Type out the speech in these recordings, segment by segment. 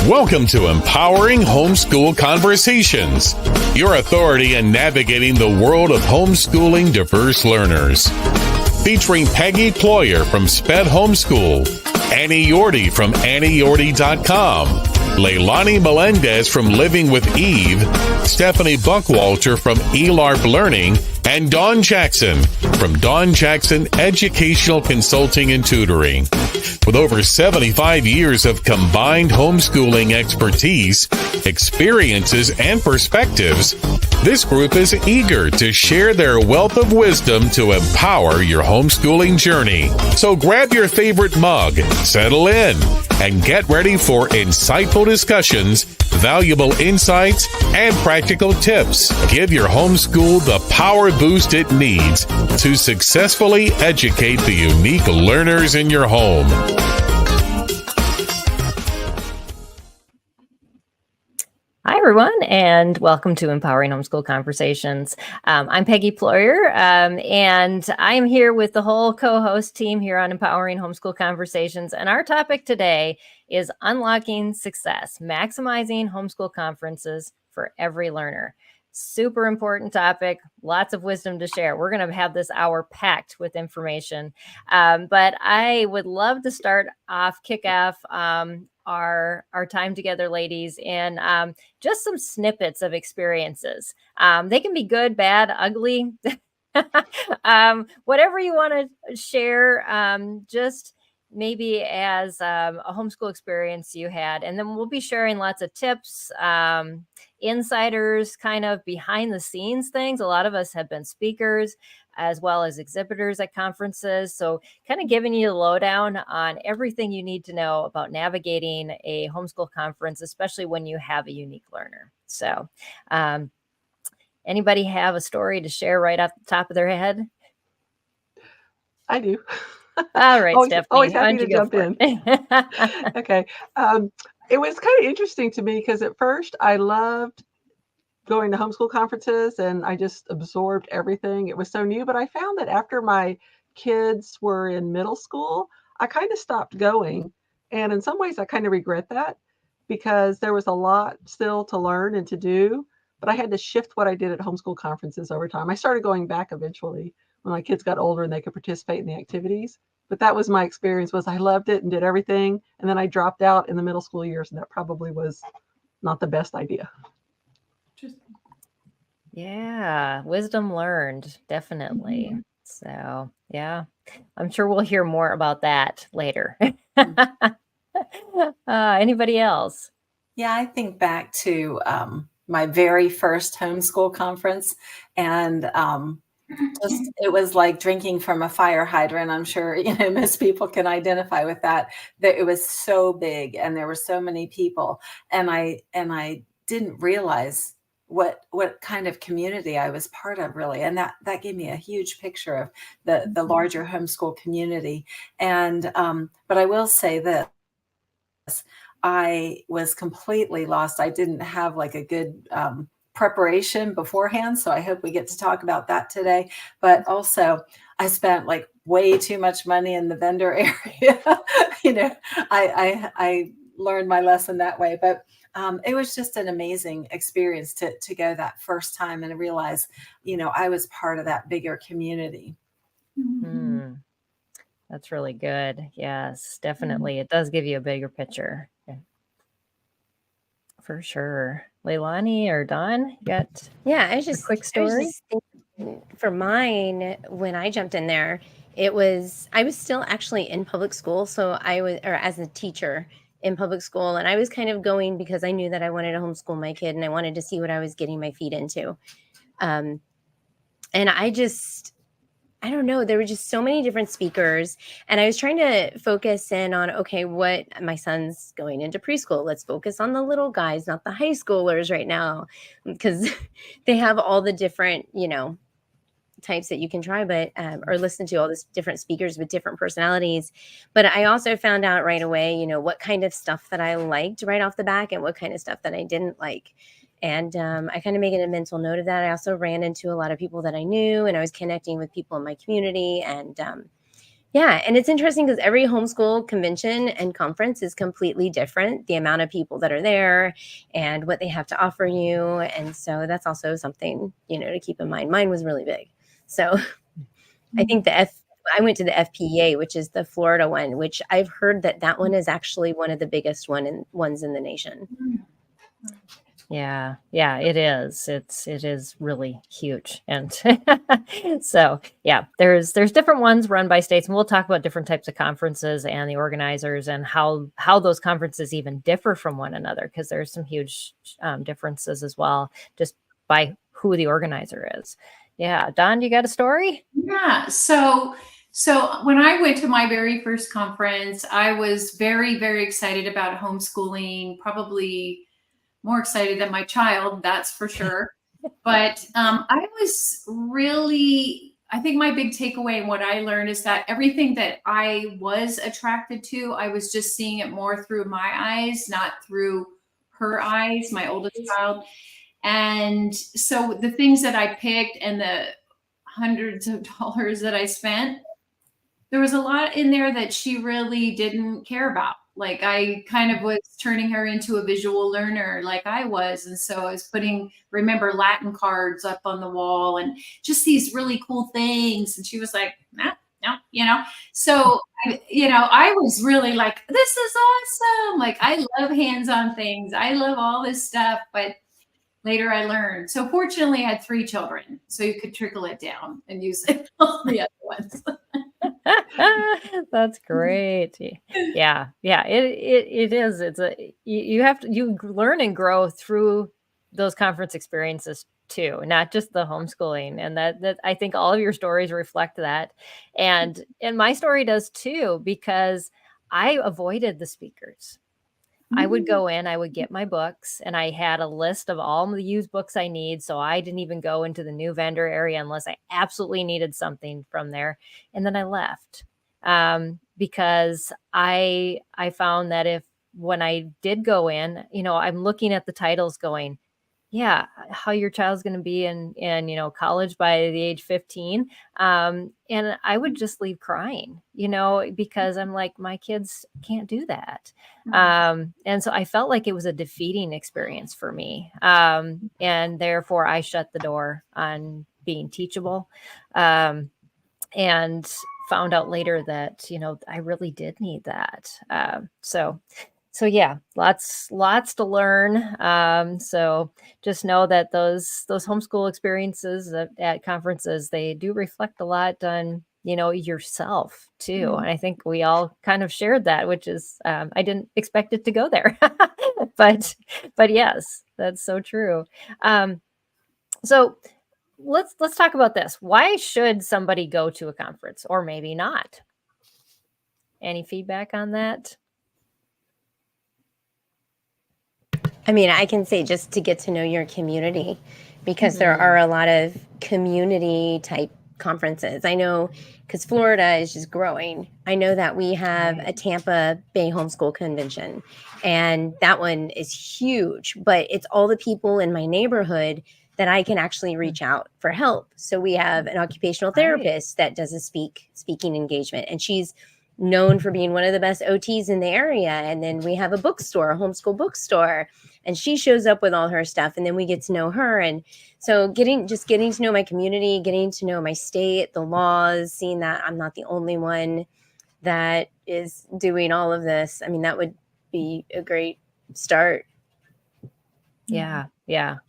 Welcome to Empowering Homeschool Conversations, your authority in navigating the world of homeschooling diverse learners. Featuring Peggy Ployhar from SPED Homeschool, Annie Yorty from AnnieYorty.com, Leilani Melendez from Living with Eve, Stephanie Buckwalter from ELARP Learning, and Dawn Jackson from Dawn Jackson Educational Consulting and Tutoring. With over 75 years of combined homeschooling expertise, experiences, and perspectives, this group is eager to share their wealth of wisdom to empower your homeschooling journey. So grab your favorite mug, settle in, and get ready for insightful discussions, valuable insights, and practical tips. Give your homeschool the power boost it needs to successfully educate the unique learners in your home. Hi, everyone, and welcome to Empowering Homeschool Conversations. I'm Peggy Ployhar, and I am here with the whole co-host team here on Empowering Homeschool Conversations. And our topic today is unlocking success, maximizing homeschool conferences for every learner. Super important topic, lots of wisdom to share. We're going to have this hour packed with information, but I would love to kick off our time together, ladies, and just some snippets of experiences. They can be good, bad, ugly, whatever you want to share, just maybe as a homeschool experience you had. And then we'll be sharing lots of tips, insiders, kind of behind the scenes things. A lot of us have been speakers as well as exhibitors at conferences. So kind of giving you the lowdown on everything you need to know about navigating a homeschool conference, especially when you have a unique learner. So anybody have a story to share right off the top of their head? I do. All right, Stephanie. Always happy to jump in. Okay. It was kind of interesting to me because at first I loved going to homeschool conferences and I just absorbed everything. It was so new, but I found that after my kids were in middle school, I kind of stopped going. And in some ways I kind of regret that because there was a lot still to learn and to do, but I had to shift what I did at homeschool conferences over time. I started going back eventually when my kids got older and they could participate in the activities. But that was my experience, was I loved it and did everything. And then I dropped out in the middle school years, and that probably was not the best idea. Yeah, wisdom learned, definitely. Mm-hmm. So, yeah, I'm sure we'll hear more about that later. Anybody else? Yeah, I think back to my very first homeschool conference, and it was like drinking from a fire hydrant. I'm sure most people can identify with that. That it was so big, and there were so many people, and I didn't realize what kind of community I was part of, really, and that gave me a huge picture of the larger homeschool community. And but I will say this. I was completely lost. I didn't have like a good preparation beforehand. So I hope we get to talk about that today. But also I spent like way too much money in the vendor area. I learned my lesson that way. But it was just an amazing experience to go that first time and realize, I was part of that bigger community. Mm-hmm. That's really good. Yes, definitely. It does give you a bigger picture. Yeah. For sure. Leilani or Dawn, got I was just a quick story? For mine, when I jumped in there, I was still actually in public school. So as a teacher in public school, and I was kind of going because I knew that I wanted to homeschool my kid and I wanted to see what I was getting my feet into. And I don't know, there were just so many different speakers, and I was trying to focus in on, okay, what my son's going into preschool. Let's focus on the little guys, not the high schoolers right now, because they have all the different, types that you can try, but, or listen to all these different speakers with different personalities. But I also found out right away, what kind of stuff that I liked right off the back and what kind of stuff that I didn't like. And I kind of made a mental note of that. I also ran into a lot of people that I knew, and I was connecting with people in my community. And Yeah, and it's interesting because every homeschool convention and conference is completely different, the amount of people that are there and what they have to offer you. And so that's also something, to keep in mind. Mine was really big. So I think I went to the FPEA, which is the Florida one, which I've heard that one is actually one of the biggest ones in the nation. Yeah, it is. It is really huge. And so, yeah, there's different ones run by states, and we'll talk about different types of conferences and the organizers and how those conferences even differ from one another, because there's some huge differences as well, just by who the organizer is. Yeah, Don, you got a story? Yeah. So when I went to my very first conference, I was very, very excited about homeschooling, probably more excited than my child, that's for sure. But I think my big takeaway and what I learned is that everything that I was attracted to, I was just seeing it more through my eyes, not through her eyes, my oldest child. And so the things that I picked and the hundreds of dollars that I spent, there was a lot in there that she really didn't care about. Like, I kind of was turning her into a visual learner like I was. And so I was remember Latin cards up on the wall and just these really cool things. And she was like, no. So, I was really like, this is awesome. Like, I love hands-on things. I love all this stuff. But later I learned. So fortunately I had 3 children, so you could trickle it down and use it on the other ones. That's great. Yeah. It is. You learn and grow through those conference experiences too, not just the homeschooling. And that I think all of your stories reflect that. And my story does too, because I avoided the speakers. I would go in, I would get my books, and I had a list of all the used books I need. So I didn't even go into the new vendor area unless I absolutely needed something from there. And then I left because I found that when I did go in, I'm looking at the titles going, yeah, how your child's going to be in college by the age 15. And I would just leave crying, because I'm like, my kids can't do that. And so I felt like it was a defeating experience for me. And therefore I shut the door on being teachable. And found out later that, I really did need that. So yeah, lots to learn. So just know that those homeschool experiences at conferences, they do reflect a lot on, yourself too. And I think we all kind of shared that, which is, I didn't expect it to go there, but yes, that's so true. So let's talk about this. Why should somebody go to a conference, or maybe not? Any feedback on that? I mean, I can say just to get to know your community, because there are a lot of community type conferences. I know, because Florida is just growing. I know that we have a Tampa Bay Homeschool Convention, and that one is huge, but it's all the people in my neighborhood that I can actually reach out for help. So we have an occupational therapist that does a speaking engagement, and she's known for being one of the best OTs in the area. And then we have a bookstore, a homeschool bookstore, and she shows up with all her stuff, and then we get to know her. And so getting to know my community, getting to know my state, the laws, seeing that I'm not the only one that is doing all of this. I mean, that would be a great start. Yeah,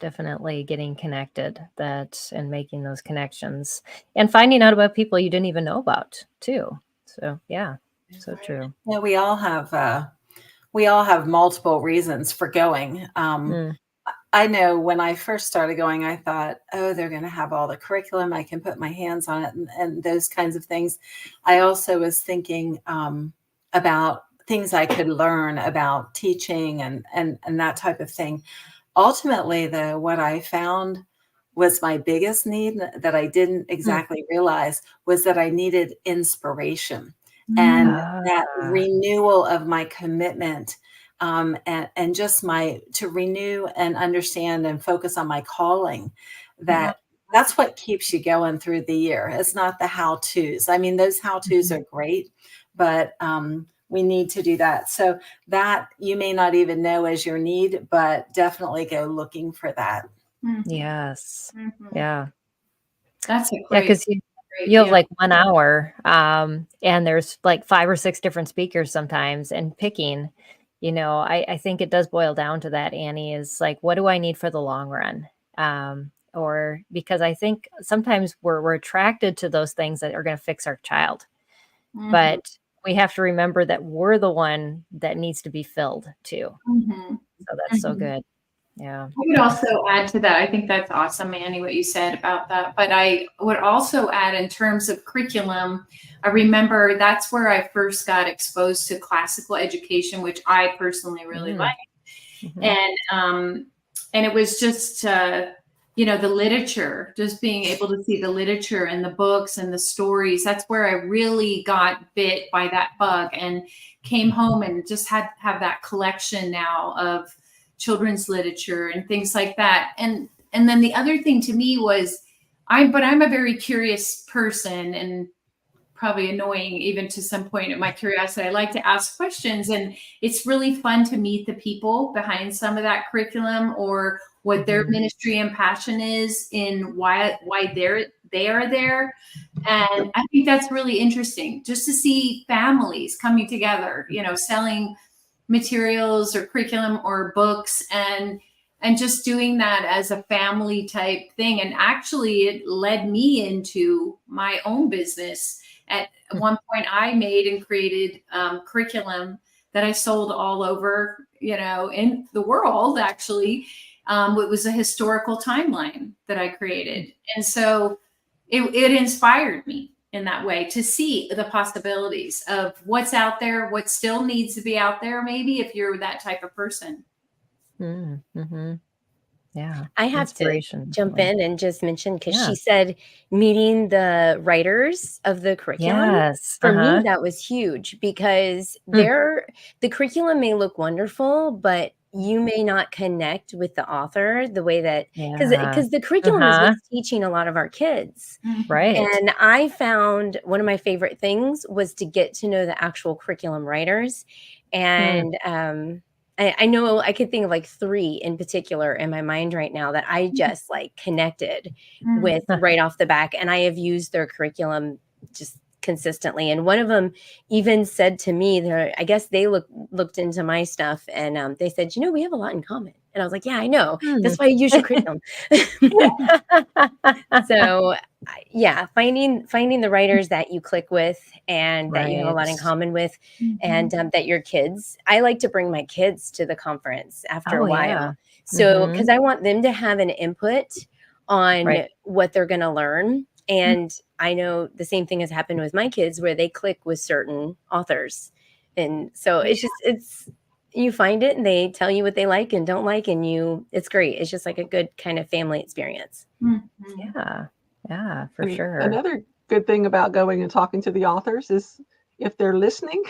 definitely getting connected and making those connections and finding out about people you didn't even know about too. So yeah, so true. Yeah, we all have multiple reasons for going. I know when I first started going, I thought, oh, they're going to have all the curriculum. I can put my hands on it and those kinds of things. I also was thinking about things I could learn about teaching and that type of thing. Ultimately, though, what I found was my biggest need that I didn't exactly realize was that I needed inspiration and that renewal of my commitment and just to renew and understand and focus on my calling, that that's what keeps you going through the year. It's not the how-tos. I mean, those how-tos are great, but we need to do that. So that you may not even know as your need, but definitely go looking for that. Yes. Mm-hmm. Yeah. That's a Yeah, great. because you have like 1 hour, and there's like 5 or 6 different speakers sometimes, and picking, I think it does boil down to that, Annie, is like, what do I need for the long run? Or because I think sometimes we're attracted to those things that are going to fix our child, but we have to remember that we're the one that needs to be filled too. So that's so good. Yeah. I would also add to that. I think that's awesome, Annie, what you said about that. But I would also add, in terms of curriculum, I remember that's where I first got exposed to classical education, which I personally really like. And it was just, the literature, just being able to see the literature and the books and the stories. That's where I really got bit by that bug and came home and just have that collection now of children's literature and things like that. And then the other thing to me was, I'm a very curious person, and probably annoying even to some point in my curiosity. I like to ask questions, and it's really fun to meet the people behind some of that curriculum, or what their ministry and passion is in why they are there. And I think that's really interesting, just to see families coming together, selling materials or curriculum or books, and just doing that as a family type thing. And actually it led me into my own business. At one point I made and created curriculum that I sold all over, in the world, actually. It was a historical timeline that I created. And so it inspired me in that way to see the possibilities of what's out there, what still needs to be out there, maybe, if you're that type of person. Yeah. I have to jump in and just mention, because she said meeting the writers of the curriculum. Yes. For me, that was huge, because the curriculum may look wonderful, but you may not connect with the author the way that, because the curriculum is what's teaching a lot of our kids. Right. And I found one of my favorite things was to get to know the actual curriculum writers. And I know I could think of like 3 in particular in my mind right now that I just like connected with right off the back. And I have used their curriculum just consistently. And one of them even said to me, I guess they looked into my stuff, and they said, we have a lot in common. And I was like, yeah, I know. That's why I use your curriculum. So yeah, finding the writers that you click with and that you have a lot in common with, and that your kids, I like to bring my kids to the conference after a while. So, because I want them to have an input on what they're going to learn. And I know the same thing has happened with my kids, where they click with certain authors. And so it's you find it and they tell you what they like and don't like, and it's great. It's just like a good kind of family experience. Yeah, for sure. Another good thing about going and talking to the authors is, if they're listening,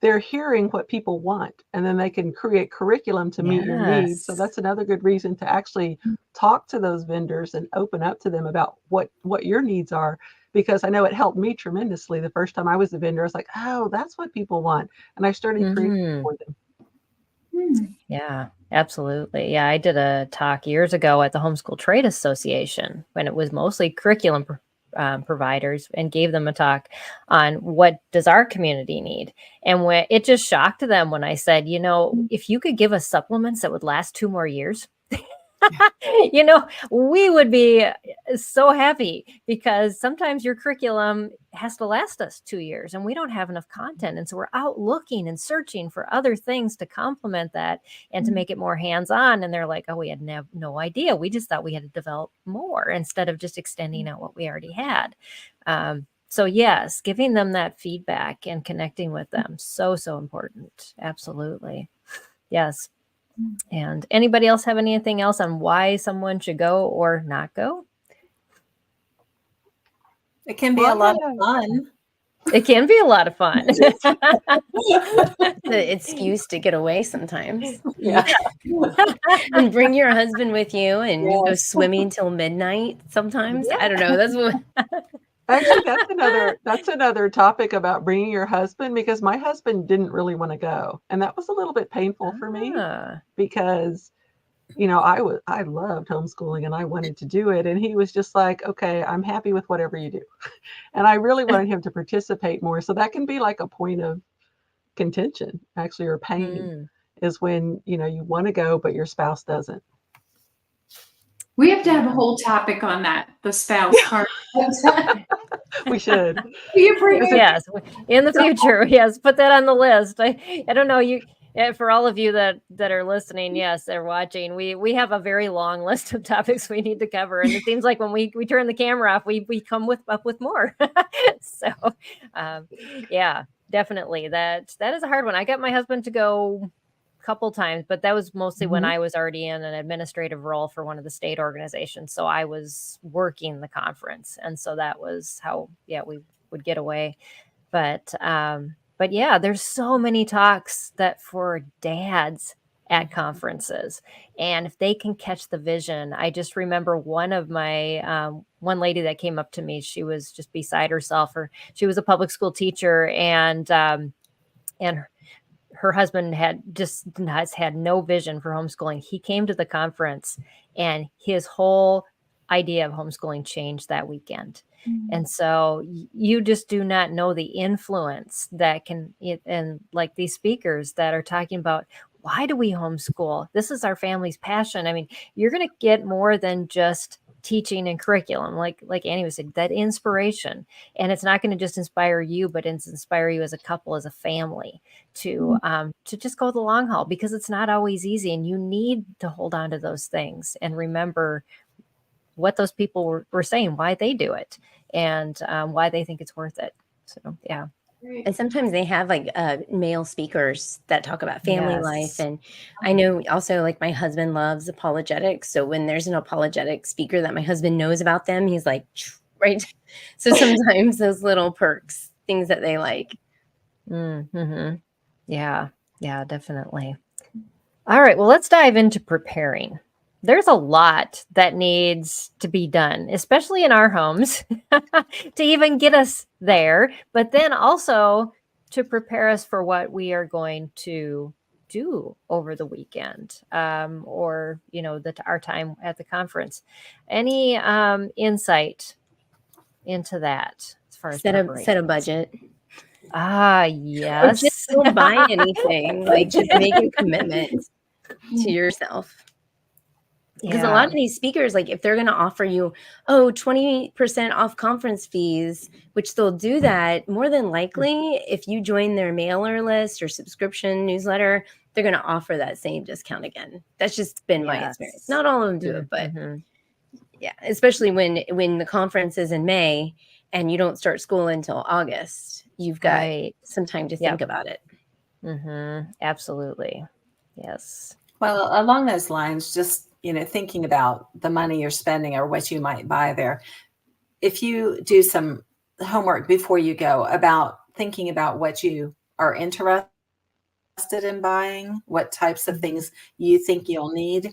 they're hearing what people want, and then they can create curriculum to meet your needs. So that's another good reason to actually talk to those vendors and open up to them about what your needs are. Because I know it helped me tremendously. The first time I was a vendor, I was like, oh, that's what people want. And I started creating for them. Yeah, absolutely. Yeah, I did a talk years ago at the Homeschool Trade Association when it was mostly curriculum providers, and gave them a talk on what does our community need. And when it just shocked them when I said, if you could give us supplements that would last 2 more years, we would be so happy, because sometimes your curriculum has to last us 2 years and we don't have enough content. And so we're out looking and searching for other things to complement that and to make it more hands-on. And they're like, oh, we had no idea. We just thought we had to develop more instead of just extending out what we already had. So yes, giving them that feedback and connecting with them. So important. Absolutely. Yes. And anybody else have anything else on why someone should go or not go? It can be a lot of fun. It can be a lot of fun. The excuse to get away sometimes. Yeah. And bring your husband with you and you go Yes. swimming till midnight sometimes. Yeah. I don't know. That's what Actually, that's another topic about bringing your husband, because my husband didn't really want to go, and that was a little bit painful for me, Ah, because I loved homeschooling and I wanted to do it, and he was just like, okay, I'm happy with whatever you do. And I really wanted him to participate more, so that can be like a point of contention, actually, or pain, is when you want to go but your spouse doesn't. We have to have a whole topic on that, the spouse part. We should. yes, in the future, yes, put that on the list. I don't know, for all of you that are listening, yes, they're watching. We have a very long list of topics we need to cover, and it seems like when we turn the camera off, we come up with more. So, yeah, definitely that is a hard one. I got my husband to go couple times, but that was mostly when I was already in an administrative role for one of the state organizations. So I was working the conference. And so that was how, we would get away. But yeah, there's so many talks that for dads at conferences. And if they can catch the vision, I just remember one of my, one lady that came up to me, she was just beside herself, or she was a public school teacher, and her husband has had no vision for homeschooling. He came to the conference and his whole idea of homeschooling changed that weekend. And so you just do not know the influence that and like these speakers that are talking about, why do we homeschool? This is our family's passion. I mean, you're going to get more than just teaching and curriculum, like Annie was saying, that inspiration. And it's not going to just inspire you, but it's inspire you as a couple, as a family, to just go the long haul, because it's not always easy, and you need to hold on to those things and remember what those people were saying, why they do it, and why they think it's worth it. So, yeah. And sometimes they have like male speakers that talk about family life. And I know also, like, my husband loves apologetics. So when there's an apologetic speaker that my husband knows about them, he's like, right. So sometimes those little perks, things that they like. Mm-hmm. Yeah, definitely. All right. Well, let's dive into preparing. There's a lot that needs to be done, especially in our homes, to even get us there, but then also to prepare us for what we are going to do over the weekend, or our time at the conference. Any insight into that as far as set a budget? Yes. Or just don't buy anything. Like, just make a commitment to yourself. Because a lot of these speakers, like, if they're going to offer you, 20% off conference fees, which they'll do that, more than likely, if you join their mailer list or subscription newsletter, they're going to offer that same discount again. That's just been my experience. Not all of them do it, but yeah, especially when the conference is in May and you don't start school until August, you've got some time to think about it. Absolutely. Yes. Well, along those lines, just thinking about the money you're spending or what you might buy there. If you do some homework before you go about thinking about what you are interested in buying, what types of things you think you'll need,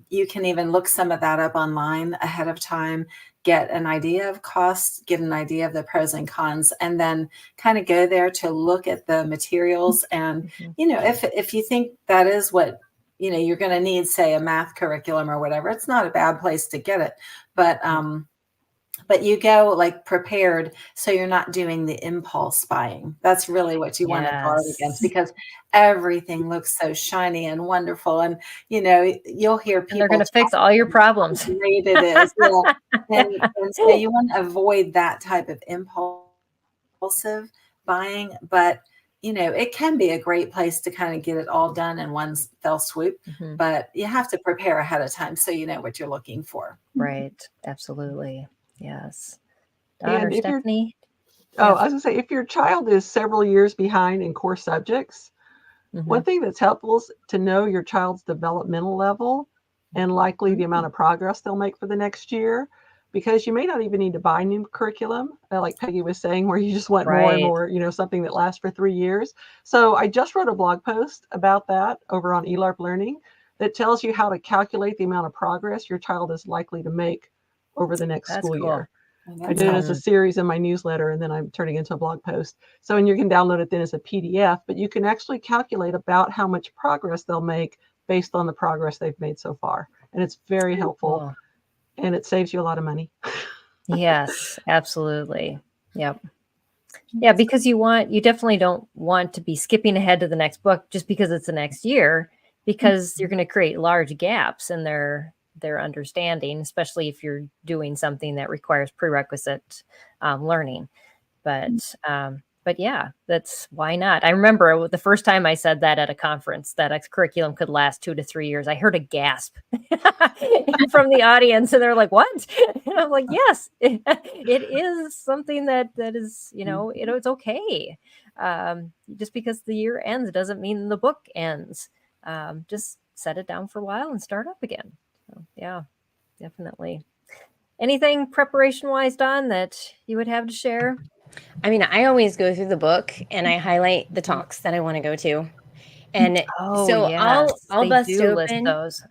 you can even look some of that up online ahead of time, get an idea of costs, get an idea of the pros and cons, and then kind of go there to look at the materials. And, if you think that is what you're going to need, say, a math curriculum or whatever, it's not a bad place to get it. But you go like prepared, so you're not doing the impulse buying. That's really what you want to guard against, because everything looks so shiny and wonderful. And, you'll hear people. And they're going to fix all your problems. Great it is. And so you want to avoid that type of impulsive buying. But it can be a great place to kind of get it all done in one fell swoop, but you have to prepare ahead of time so you know what you're looking for. Right. Absolutely. Yes. Don or And Stephanie? I was going to say, if your child is several years behind in core subjects, one thing that's helpful is to know your child's developmental level and likely the amount of progress they'll make for the next year. because you may not even need to buy new curriculum, like Peggy was saying, where you just want more and Right. more, something that lasts for 3 years. So I just wrote a blog post about that over on ELARP Learning that tells you how to calculate the amount of progress your child is likely to make over the next That's school cool. year. And I that's did it how- as a series in my newsletter, and then I'm turning it into a blog post. So, and you can download it then as a PDF, but you can actually calculate about how much progress they'll make based on the progress they've made so far. And it's very helpful, Cool. and it saves you a lot of money. Yes, absolutely. Yep. Yeah, because you definitely don't want to be skipping ahead to the next book just because it's the next year, because you're going to create large gaps in their understanding, especially if you're doing something that requires prerequisite learning. But yeah, that's why not. I remember the first time I said that at a conference, that a curriculum could last 2 to 3 years. I heard a gasp from the audience, and they're like, "What?" And I'm like, "Yes, it is something that is, it's okay. Just because the year ends doesn't mean the book ends. Just set it down for a while and start up again." So, yeah, definitely. Anything preparation wise, Don, that you would have to share? I mean, I always go through the book and I highlight the talks that I want to go to. And so I'll they bust do list open. those.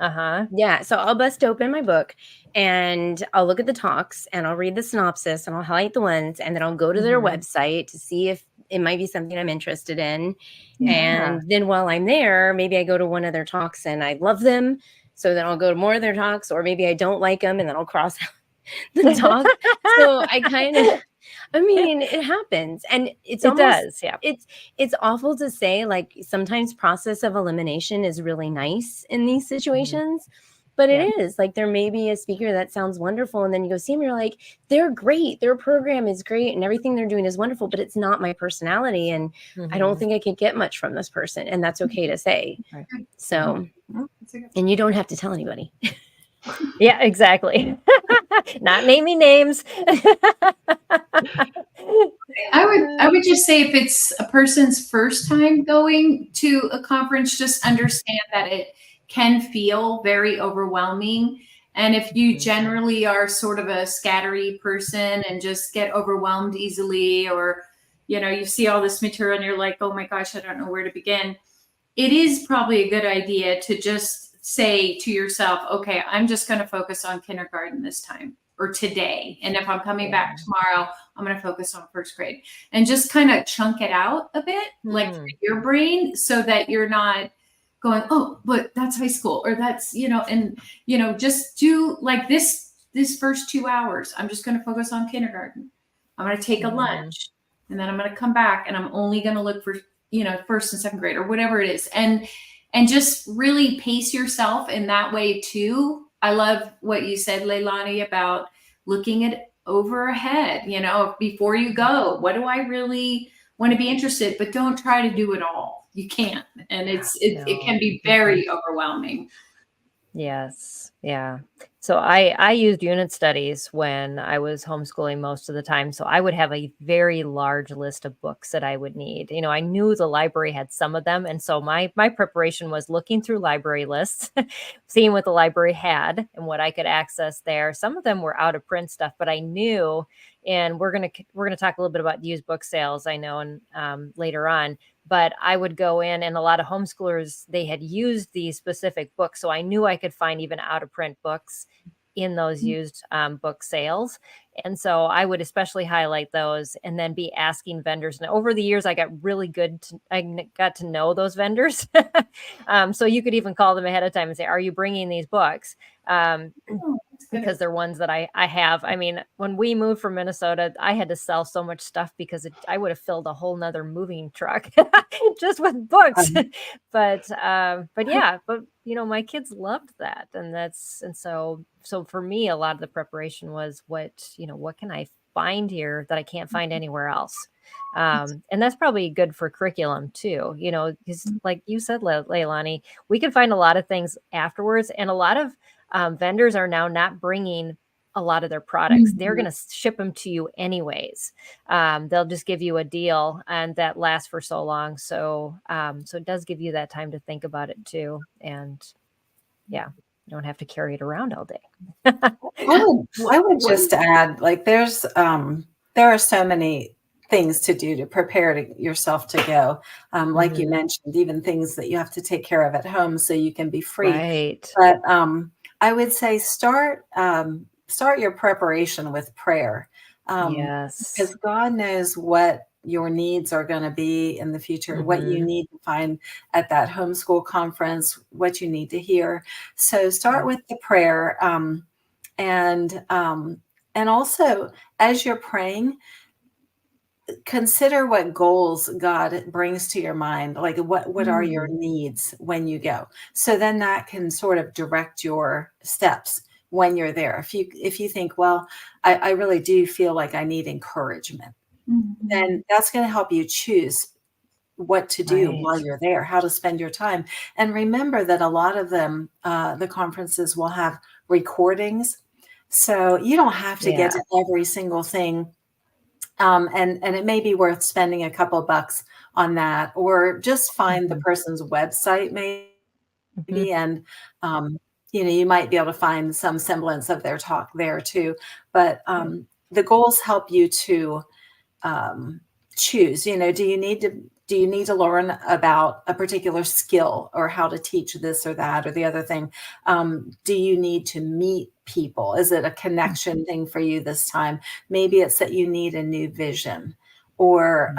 Yeah, so I'll bust open my book and I'll look at the talks and I'll read the synopsis and I'll highlight the ones, and then I'll go to their website to see if it might be something I'm interested in. Yeah. And then while I'm there, maybe I go to one of their talks and I love them. So then I'll go to more of their talks, or maybe I don't like them and then I'll cross out the talk. So I mean, it happens, and it's It almost, does, yeah. it's awful to say, like, sometimes process of elimination is really nice in these situations, but it is like, there may be a speaker that sounds wonderful, and then you go see them, you're like, they're great, their program is great, and everything they're doing is wonderful, but it's not my personality, and I don't think I could get much from this person, and that's okay to say. Right. So, and you don't have to tell anybody. Yeah, exactly. Not naming names. I would just say, if it's a person's first time going to a conference, just understand that it can feel very overwhelming. And if you generally are sort of a scattery person and just get overwhelmed easily, or you see all this material and you're like, oh my gosh, I don't know where to begin, it is probably a good idea to just say to yourself, okay, I'm just going to focus on kindergarten this time or today. And if I'm coming back tomorrow, I'm going to focus on first grade, and just kind of chunk it out a bit, like for your brain, so that you're not going, oh, but that's high school, or that's, and, just do like this first 2 hours. I'm just going to focus on kindergarten. I'm going to take a lunch, and then I'm going to come back, and I'm only going to look for, first and second grade, or whatever it is. And just really pace yourself in that way too. I love what you said, Leilani, about looking at overhead, before you go, what do I really want to be interested? But don't try to do it all. You can't. And it can be very overwhelming. Yes. Yeah. So I used unit studies when I was homeschooling most of the time. So I would have a very large list of books that I would need. I knew the library had some of them. And so my preparation was looking through library lists, seeing what the library had and what I could access there. Some of them were out of print stuff, but I knew, and we're going to talk a little bit about used book sales, I know, and later on. But I would go in, and a lot of homeschoolers, they had used these specific books. So I knew I could find even out of print books in those used book sales. And so I would especially highlight those, and then be asking vendors. And over the years, I got really good. I got to know those vendors. So you could even call them ahead of time and say, are you bringing these books? Because they're ones that I have. I mean, when we moved from Minnesota, I had to sell so much stuff because I would have filled a whole nother moving truck just with books. But yeah, my kids loved that. And so for me, a lot of the preparation was what can I find here that I can't find anywhere else? And that's probably good for curriculum too, because like you said, Leilani, we can find a lot of things afterwards, and a lot of vendors are now not bringing a lot of their products. They're going to ship them to you anyways. They'll just give you a deal, and that lasts for so long. So it does give you that time to think about it too. And yeah, You don't have to carry it around all day. I would just add, like, there are so many things to do to prepare yourself to go. Like you mentioned, even things that you have to take care of at home so you can be free. Right. But I would say start your preparation with prayer. Yes. Because God knows what your needs are going to be in the future, what you need to find at that homeschool conference, what you need to hear. So start with the prayer. And also, as you're praying, consider what goals God brings to your mind. Like what are your needs when you go? So then that can sort of direct your steps when you're there. If you think, well, I really do feel like I need encouragement, then that's going to help you choose what to do while you're there, how to spend your time. And remember that a lot of them, the conferences will have recordings. So you don't have to get to every single thing. And it may be worth spending a couple bucks on that, or just find the person's website maybe. And, you might be able to find some semblance of their talk there too. But the goals help you to choose, do you need to learn about a particular skill or how to teach this or that or the other thing? Do you need to meet people? Is it a connection thing for you this time? Maybe it's that you need a new vision, or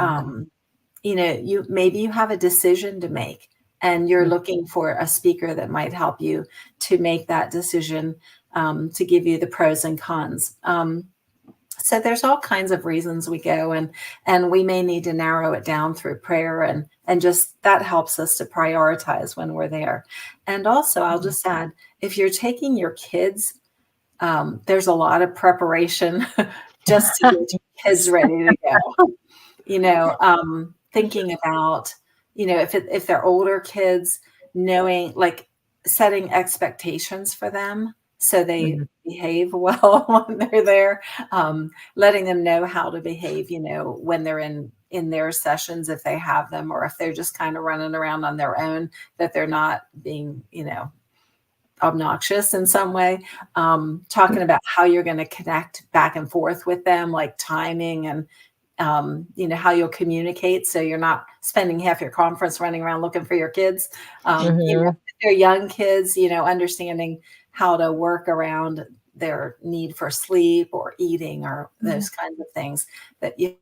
maybe you have a decision to make and you're looking for a speaker that might help you to make that decision, to give you the pros and cons. So there's all kinds of reasons we go, and we may need to narrow it down through prayer, and just that helps us to prioritize when we're there. And also, I'll just add, if you're taking your kids, there's a lot of preparation just to get your kids ready to go. Thinking about, if they're older kids, knowing, like, setting expectations for them so they behave well when they're there, letting them know how to behave, when they're in their sessions, if they have them, or if they're just kind of running around on their own, that they're not being, obnoxious in some way. Talking about how you're going to connect back and forth with them, like timing, and how you'll communicate, so you're not spending half your conference running around looking for your kids. If they're young kids, understanding how to work around their need for sleep or eating or those kinds of things, that you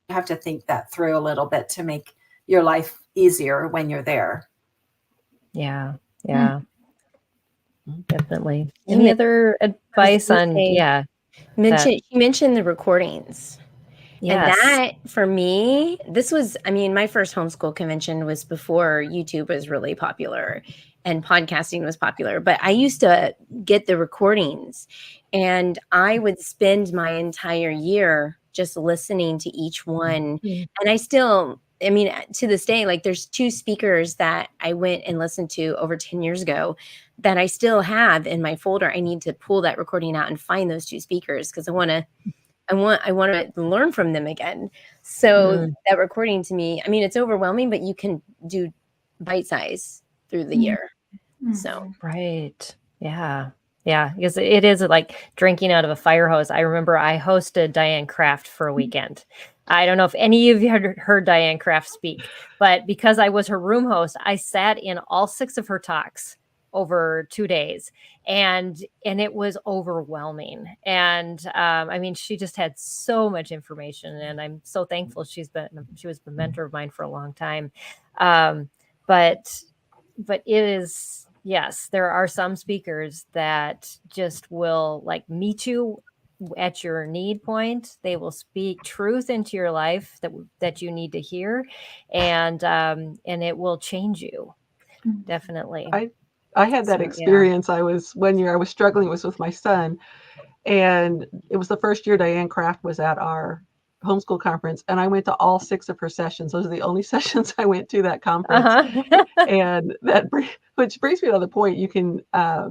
have to think that through a little bit to make your life easier when you're there. Yeah. Definitely. Any other advice on, you mentioned the recordings. Yes. And that, for me, my first homeschool convention was before YouTube was really popular and podcasting was popular. But I used to get the recordings, and I would spend my entire year just listening to each one. And I still, to this day, like, there's 2 speakers that I went and listened to over 10 years ago that I still have in my folder. I need to pull that recording out and find those 2 speakers, because I want to learn from them again. So that recording, to me, it's overwhelming, but you can do bite size through the year. So, right. Yeah. Because it is like drinking out of a fire hose. I remember I hosted Diane Kraft for a weekend. I don't know if any of you had heard Diane Kraft speak, but because I was her room host, I sat in all 6 of her talks over 2 days, and it was overwhelming. And she just had so much information, and I'm so thankful she was a mentor of mine for a long time. But it is, yes, there are some speakers that just will, like, meet you at your need point. They will speak truth into your life that you need to hear, and it will change you. Definitely. I had that experience. One year I was struggling with my son, and it was the first year Diane Kraft was at our homeschool conference, and I went to all 6 of her sessions. Those are the only sessions I went to that conference. And which brings me to the point, you can, a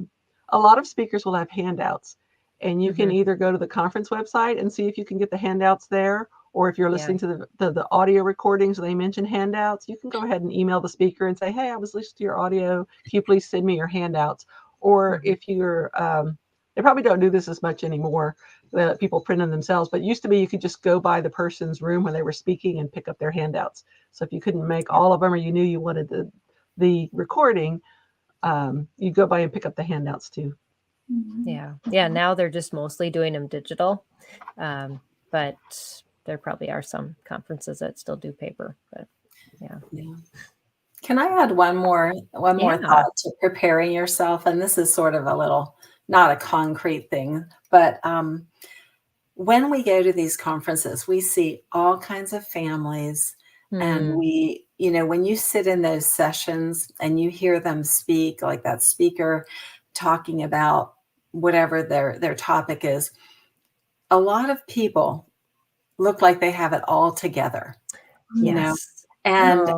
lot of speakers will have handouts, and you can either go to the conference website and see if you can get the handouts there, or if you're listening to the audio recordings, they mention handouts, you can go ahead and email the speaker and say, hey, I was listening to your audio. Can you please send me your handouts? Or if you're, they probably don't do this as much anymore, that people print them themselves, but it used to be you could just go by the person's room when they were speaking and pick up their handouts. So if you couldn't make all of them, or you knew you wanted the recording, you go by and pick up the handouts too. Yeah. Now they're just mostly doing them digital, but there probably are some conferences that still do paper. But yeah. Can I add one more thought to preparing yourself? And this is sort of a little, not a concrete thing, but when we go to these conferences, we see all kinds of families, and we, when you sit in those sessions and you hear them speak, like that speaker talking about whatever their topic is, a lot of people look like they have it all together, you know? And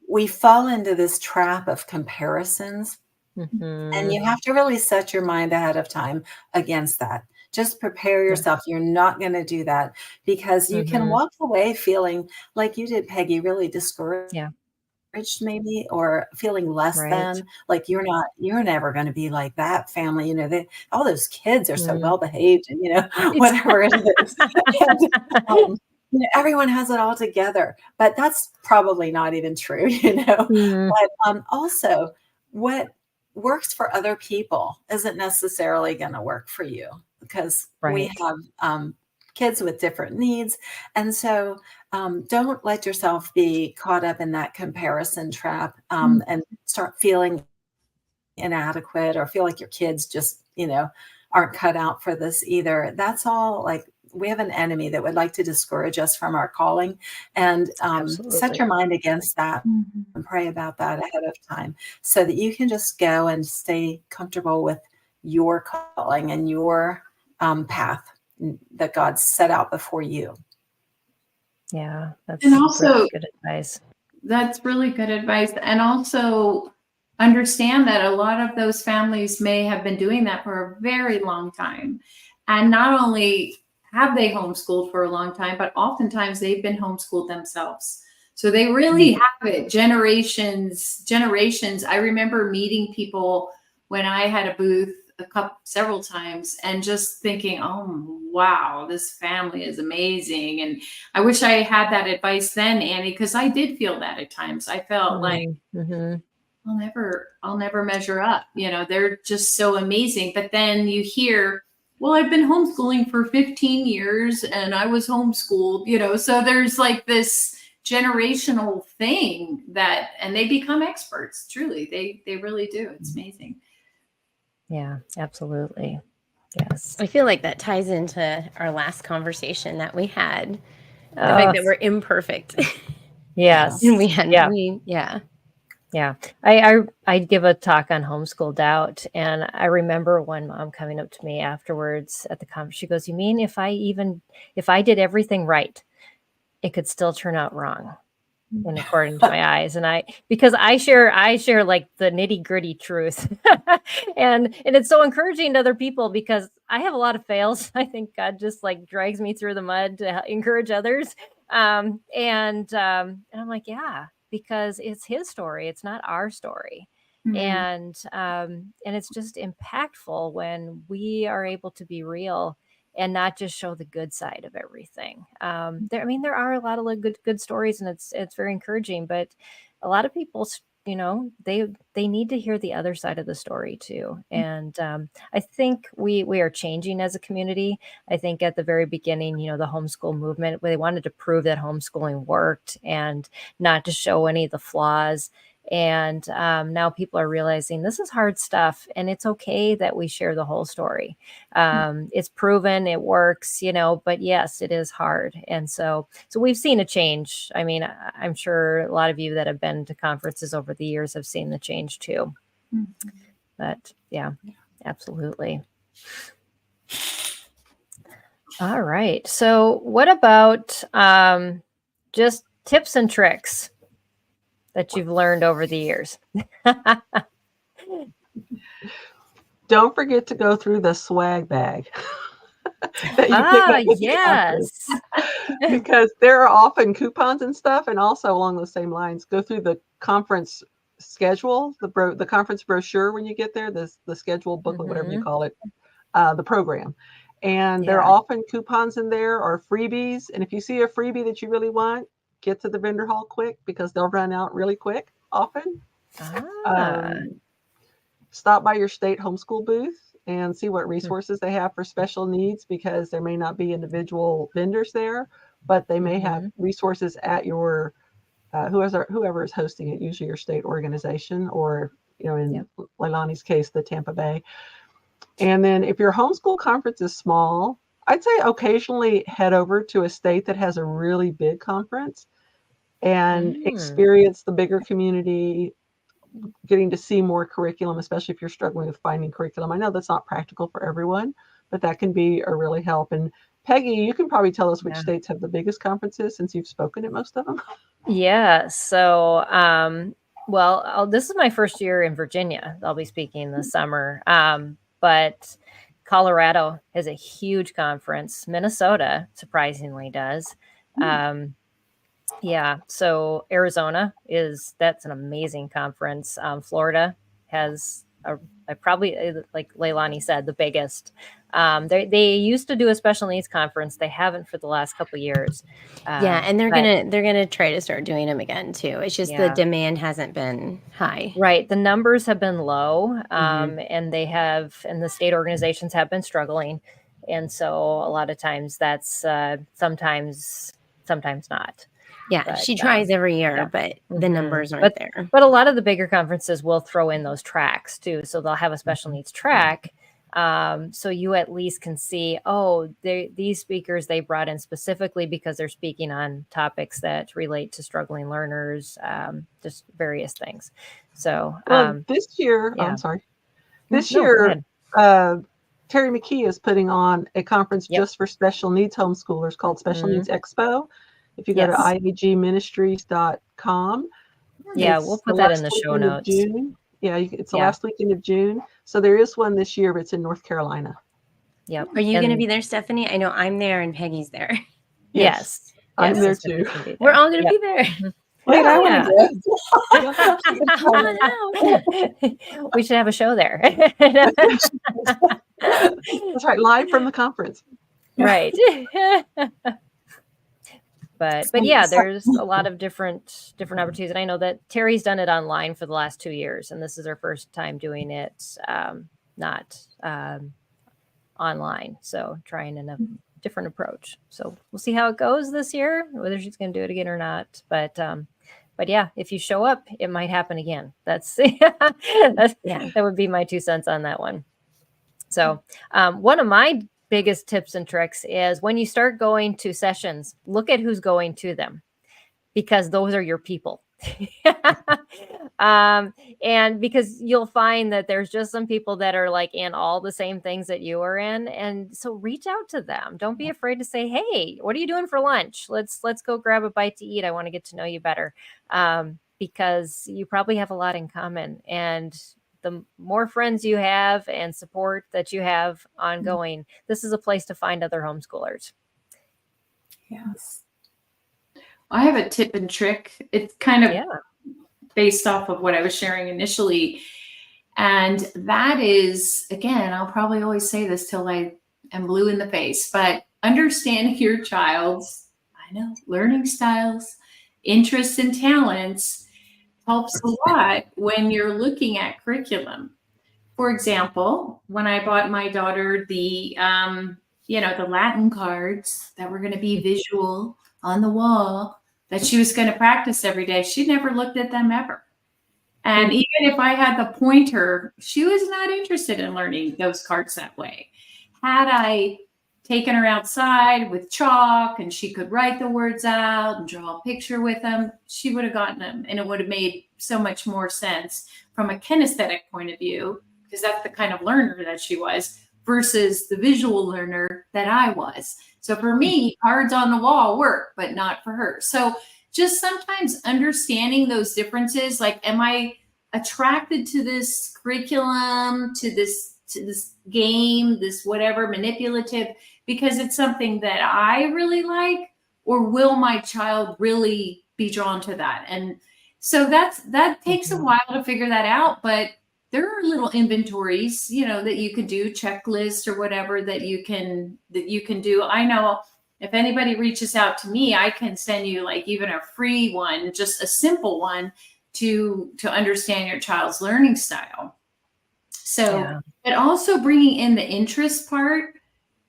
we fall into this trap of comparisons, and you have to really set your mind ahead of time against that. Just prepare yourself. You're not going to do that, because you can walk away feeling like you did, Peggy, really discouraged maybe, or feeling less than, like you're never going to be like that family. All those kids are so well behaved, and whatever it is. And, everyone has it all together, but that's probably not even true, But also, what works for other people isn't necessarily going to work for you, because we have kids with different needs. And so don't let yourself be caught up in that comparison trap and start feeling inadequate, or feel like your kids just, aren't cut out for this either. That's all, like, we have an enemy that would like to discourage us from our calling, and set your mind against that and pray about that ahead of time, so that you can just go and stay comfortable with your calling and your path that God set out before you. Yeah, that's also good advice. That's really good advice. And also understand that a lot of those families may have been doing that for a very long time. And not only have they homeschooled for a long time, but oftentimes they've been homeschooled themselves. So they really have it generations. I remember meeting people when I had a booth several times, and just thinking, oh, wow, this family is amazing. And I wish I had that advice then, Annie, because I did feel that at times. I felt like I'll never measure up. They're just so amazing. But then you hear, well, I've been homeschooling for 15 years and I was homeschooled, so there's like this generational thing and they become experts. Truly, they really do. It's amazing. Yeah, absolutely. Yes. I feel like that ties into our last conversation that we had. The fact that we're imperfect. Yes. And we had, Yeah. I give a talk on homeschool doubt. And I remember one mom coming up to me afterwards at the conference. She goes, you mean if I did everything right, it could still turn out wrong? And according to my eyes, because I share like the nitty gritty truth, and it's so encouraging to other people, because I have a lot of fails. I think God just like drags me through the mud to encourage others. And I'm like, yeah, because it's his story. It's not our story. And it's just impactful when we are able to be real and not just show the good side of everything. There are a lot of good stories, and it's very encouraging, but a lot of people, they need to hear the other side of the story too. And I think we are changing as a community. I think at the very beginning, the homeschool movement, where they wanted to prove that homeschooling worked and not to show any of the flaws. And now people are realizing this is hard stuff, and it's okay that we share the whole story. It's proven, it works, but yes, it is hard. And so we've seen a change. I mean, I'm sure a lot of you that have been to conferences over the years have seen the change too. But yeah, absolutely. All right. So what about just tips and tricks that you've learned over the years? Don't forget to go through the swag bag that you pick up with yes. because there are often coupons and stuff. And also along those same lines, go through the conference schedule, the conference brochure when you get there, the schedule booklet, whatever you call it, the program. And there are often coupons in there or freebies. And if you see a freebie that you really want, get to the vendor hall quick because they'll run out really quick often. Stop by your state homeschool booth and see what resources they have for special needs, because there may not be individual vendors there, but they may have resources at your whoever is hosting it, usually your state organization, or in Leilani's case, the Tampa Bay. And then if your homeschool conference is small, I'd say occasionally head over to a state that has a really big conference and experience the bigger community, getting to see more curriculum, especially if you're struggling with finding curriculum. I know that's not practical for everyone, but that can be a really help. And Peggy, you can probably tell us which states have the biggest conferences since you've spoken at most of them. Yeah. So, this is my first year in Virginia. I'll be speaking this summer. But Colorado has a huge conference. Minnesota surprisingly does. So Arizona that's an amazing conference. Florida has probably, like Leilani said, the biggest. They used to do a special needs conference. They haven't for the last couple of years. And they're gonna try to start doing them again too. It's just the demand hasn't been high. Right, the numbers have been low, and the state organizations have been struggling, and so a lot of times that's sometimes not. Yeah, but she tries every year, but the numbers aren't there. But a lot of the bigger conferences will throw in those tracks too. So they'll have a special needs track. So you at least can see, these speakers they brought in specifically because they're speaking on topics that relate to struggling learners, just various things. So this year, This year, Terry McKee is putting on a conference just for special needs homeschoolers called Special Needs Expo. If you go to iagministries.com. Yeah, we'll put that in the show notes. It's the last weekend of June. So there is one this year, but it's in North Carolina. Yep. Are you going to be there, Stephanie? I know I'm there and Peggy's there. Yes. I'm there too. We're all going to be there. Wait, I want to go. We should have a show there. That's right, live from the conference. Right. But there's a lot of different opportunities. And I know that Terry's done it online for the last 2 years, and this is her first time doing it not online. So trying a different approach. So we'll see how it goes this year, whether she's going to do it again or not. But if you show up, it might happen again. That would be my 2 cents on that one. So one of my biggest tips and tricks is when you start going to sessions, look at who's going to them, because those are your people. And because you'll find that there's just some people that are like in all the same things that you are in. And so reach out to them. Don't be afraid to say, hey, what are you doing for lunch? Let's go grab a bite to eat. I want to get to know you better. Because you probably have a lot in common, and the more friends you have and support that you have ongoing, this is a place to find other homeschoolers. Yes. I have a tip and trick. It's kind of based off of what I was sharing initially. And that is, again, I'll probably always say this till I am blue in the face, but understanding your child's, learning styles, interests, and talents helps a lot when you're looking at curriculum. For example, when I bought my daughter the Latin cards that were going to be visual on the wall that she was going to practice every day, she never looked at them ever. And even if I had the pointer, she was not interested in learning those cards that way. Had I taken her outside with chalk and she could write the words out and draw a picture with them, she would have gotten them, and it would have made so much more sense from a kinesthetic point of view, because that's the kind of learner that she was versus the visual learner that I was. So for me, cards on the wall work, but not for her. So just sometimes understanding those differences, like, am I attracted to this curriculum, to this game, this whatever manipulative, because it's something that I really like, or will my child really be drawn to that? And So that takes a while to figure that out, but there are little inventories, that you could do, checklists or whatever that you can do. I know if anybody reaches out to me, I can send you like even a free one, just a simple one to understand your child's learning style. So, but also bringing in the interest part.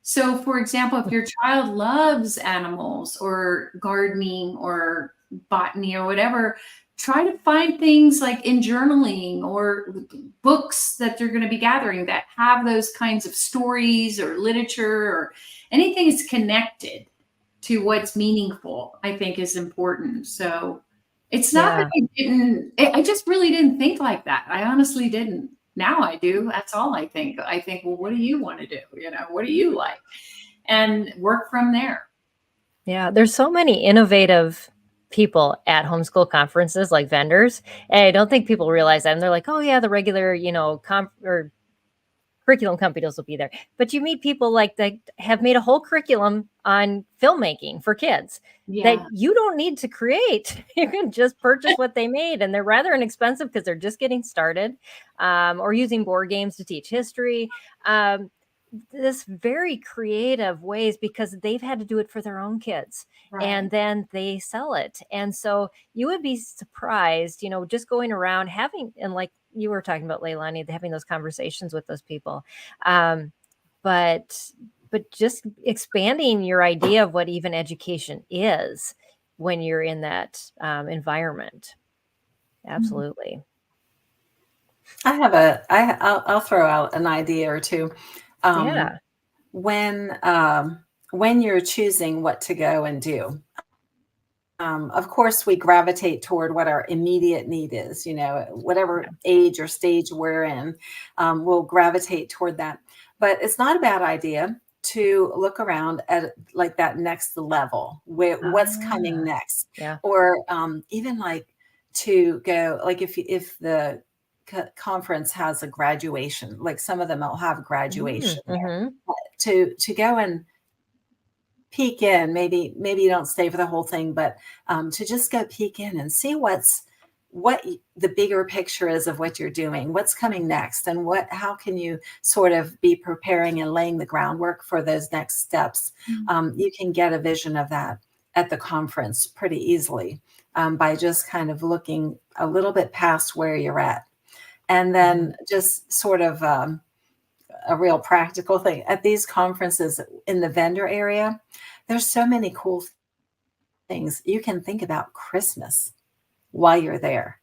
So, for example, if your child loves animals or gardening or botany or whatever, try to find things like in journaling or books that they're going to be gathering that have those kinds of stories or literature or anything that's connected to what's meaningful, I think is important. So it's not that I just really didn't think like that. I honestly didn't. Now I do. That's all I think. I think, well, what do you want to do? What do you like? And work from there. Yeah, there's so many innovative people at homeschool conferences, like vendors. And I don't think people realize that. And they're like, oh yeah, the regular, or curriculum companies will be there. But you meet people like that have made a whole curriculum on filmmaking for kids that you don't need to create. You can just purchase what they made, and they're rather inexpensive because they're just getting started, or using board games to teach history. This very creative ways because they've had to do it for their own kids, and then they sell it. And so you would be surprised, just going around having, and like you were talking about, Leilani, having those conversations with those people. But just expanding your idea of what even education is when you're in that environment. Absolutely. I'll throw out an idea or two. When you're choosing what to go and do, of course, we gravitate toward what our immediate need is, whatever age or stage we're in, we'll gravitate toward that. But it's not a bad idea to look around at like that next level, what's coming next, or even like to go, like if the conference has a graduation, like some of them will have graduation to go and peek in. Maybe you don't stay for the whole thing, but to just go peek in and see what the bigger picture is of what you're doing, what's coming next, and how can you sort of be preparing and laying the groundwork for those next steps. You can get a vision of that at the conference pretty easily by just kind of looking a little bit past where you're at. And then just sort of a real practical thing at these conferences in the vendor area, there's so many cool things. You can think about Christmas while you're there.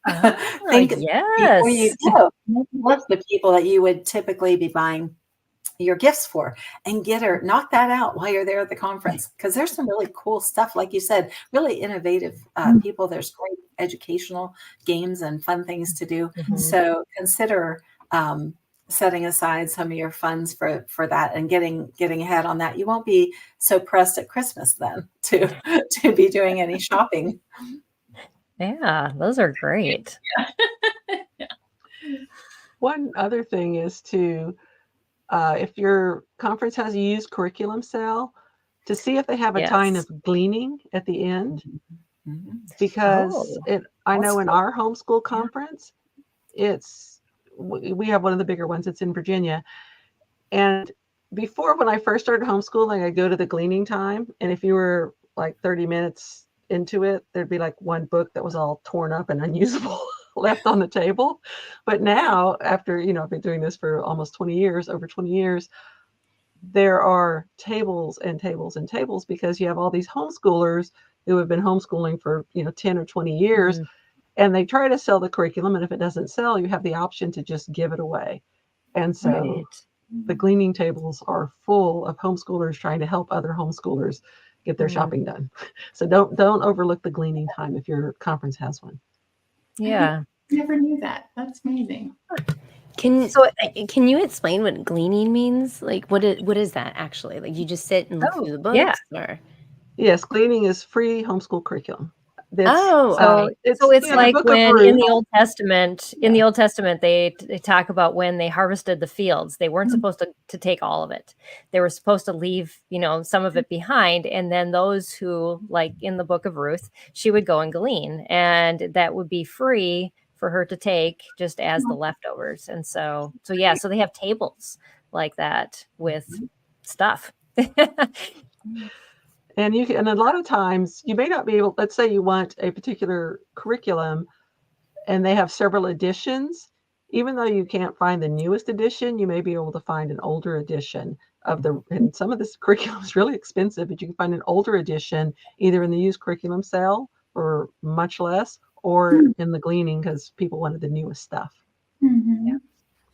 Think before you go, what's the people that you would typically be buying your gifts for, and knock that out while you're there at the conference, because there's some really cool stuff, like you said, really innovative people. There's great educational games and fun things to do. So consider setting aside some of your funds for that and getting ahead on that. You won't be so pressed at Christmas then to be doing any shopping. Yeah, those are great. One other thing is to if your conference has a used curriculum sale, to see if they have a time of gleaning at the end, because I know in our homeschool conference, we have one of the bigger ones. It's in Virginia, and before, when I first started homeschooling, I'd go to the gleaning time, and if you were like 30 minutes into it, there'd be like one book that was all torn up and unusable left on the table. But now, after, I've been doing this for almost over 20 years, there are tables and tables and tables, because you have all these homeschoolers who have been homeschooling for, 10 or 20 years, and they try to sell the curriculum. And if it doesn't sell, you have the option to just give it away. And so the gleaning tables are full of homeschoolers trying to help other homeschoolers get their shopping done. So don't overlook the gleaning time if your conference has one. Yeah. Never knew that. That's amazing. Can you explain what gleaning means? Like, what is that actually? Like, you just sit and look through the books? Or? Yes, gleaning is free homeschool curriculum. Oh, So it's the like Book of when Ruth. in the Old Testament, they talk about when they harvested the fields, they weren't supposed to take all of it. They were supposed to leave, some of it behind. And then those who, like in the Book of Ruth, she would go and glean, and that would be free for her to take just as the leftovers. And so they have tables like that with stuff. And and a lot of times you may not be able, let's say you want a particular curriculum and they have several editions. Even though you can't find the newest edition, you may be able to find an older edition and some of this curriculum is really expensive, but you can find an older edition either in the used curriculum sale for much less or in the gleaning because people wanted the newest stuff.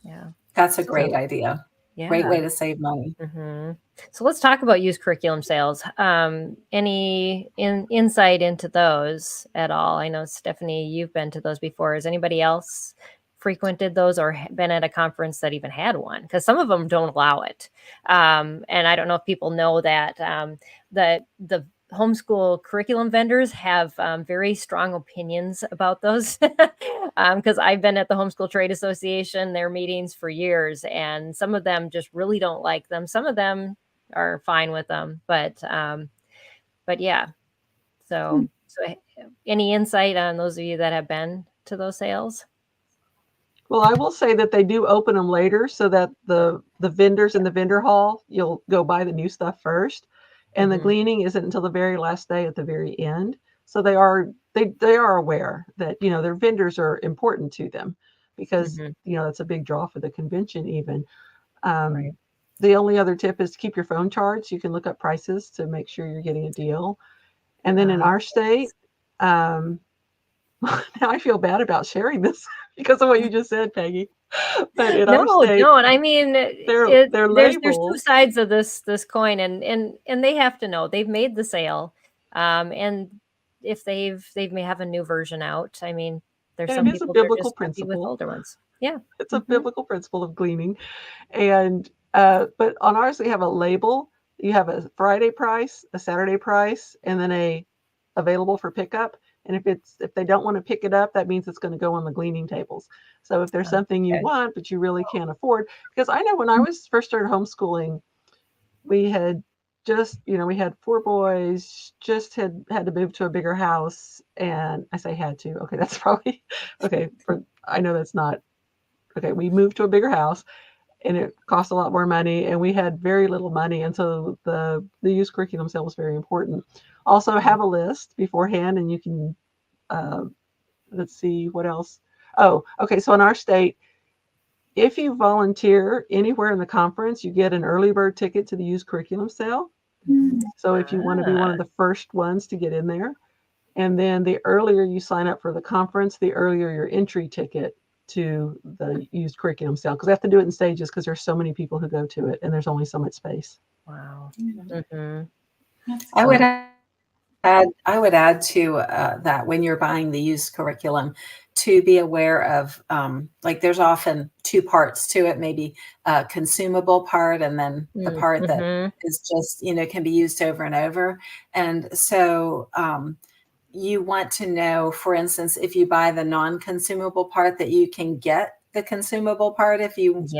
Yeah. That's a great idea. Yeah. Great way to save money. So let's talk about used curriculum sales. Any insight into those at all? I know, Stephanie, you've been to those before. Has anybody else frequented those or been at a conference that even had one? Because some of them don't allow it. And I don't know if people know that the homeschool curriculum vendors have very strong opinions about those because I've been at the Homeschool Trade Association, their meetings for years, and some of them just really don't like them. Some of them are fine with them, but yeah. So any insight on those of you that have been to those sales? Well, I will say that they do open them later so that the vendors in the vendor hall, you'll go buy the new stuff first. And the gleaning isn't until the very last day at the very end. So they are aware that, their vendors are important to them because, that's a big draw for the convention even. The only other tip is to keep your phone charged. You can look up prices to make sure you're getting a deal. And then in our state, now I feel bad about sharing this because of what you just said, Peggy. But in our state, don't. I mean, they're there's labeled. two sides of this coin, and they have to know they've made the sale, and if they may have a new version out. I mean, there's some people that are just happy with older ones. Yeah, it's a biblical principle of gleaning, and but on ours we have a label. You have a Friday price, a Saturday price, and then a available for pickup. And if they don't want to pick it up, that means it's going to go on the gleaning tables. So if there's something you want, but you really can't afford, because I know when I was first started homeschooling, we had just, we had 4 boys, just had to move to a bigger house. And I say had to, okay, that's probably, okay. I know that's not, okay. We moved to a bigger house and it cost a lot more money and we had very little money. And so the used curriculum sale was very important. Also have a list beforehand and you can, let's see what else. Oh, okay. So in our state, if you volunteer anywhere in the conference, you get an early bird ticket to the used curriculum sale. So if you want to be one of the first ones to get in there, and then the earlier you sign up for the conference, the earlier your entry ticket to the used curriculum sale, because they have to do it in stages because there's so many people who go to it and there's only so much space. Wow. I would add to that when you're buying the used curriculum to be aware of like there's often 2 parts to it, maybe a consumable part and then the part that is just, can be used over and over. And so you want to know, for instance, if you buy the non-consumable part that you can get the consumable part if you want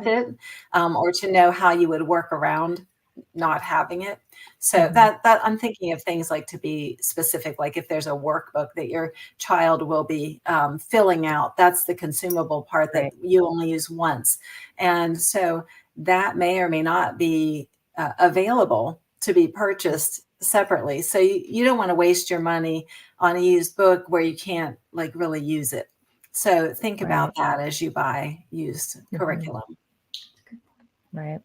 it, or to know how you would work around not having it. So that I'm thinking of things like to be specific, like if there's a workbook that your child will be filling out, that's the consumable part that you only use once. And so that may or may not be available to be purchased separately. So you don't want to waste your money on a used book where you can't like really use it. So think about that as you buy used curriculum. Right.